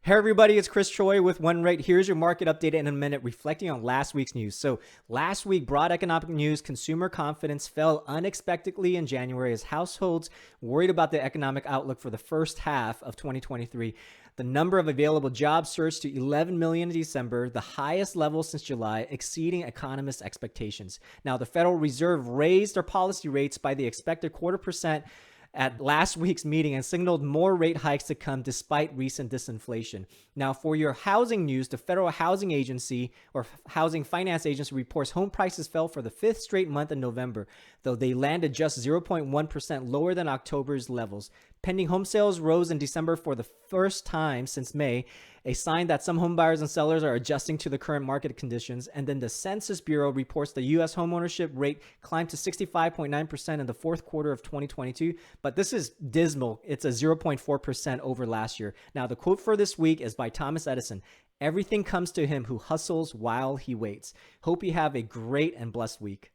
Hey everybody, it's Chris Choe with One Rate. Here's your market update in a minute, reflecting on last week's news. So last week, broad economic news, consumer confidence fell unexpectedly in January as households worried about the economic outlook for the first half of 2023. The number of available jobs surged to 11 million in December, the highest level since July, exceeding economists' expectations. Now, the Federal Reserve raised their policy rates by the expected 0.25% at last week's meeting and signaled more rate hikes to come despite recent disinflation. Now, for your housing news, the Federal Housing Agency or Housing Finance Agency reports home prices fell for the fifth straight month in November, though they landed just 0.1% lower than October's levels. Pending home sales rose in December for the first time since May, a sign that some home buyers and sellers are adjusting to the current market conditions. And then the Census Bureau reports the U.S. homeownership rate climbed to 65.9% in the fourth quarter of 2022, but this is dismal. It's a 0.4% over last year. Now, the quote for this week is by Thomas Edison. "Everything comes to him who hustles while he waits." Hope you have a great and blessed week.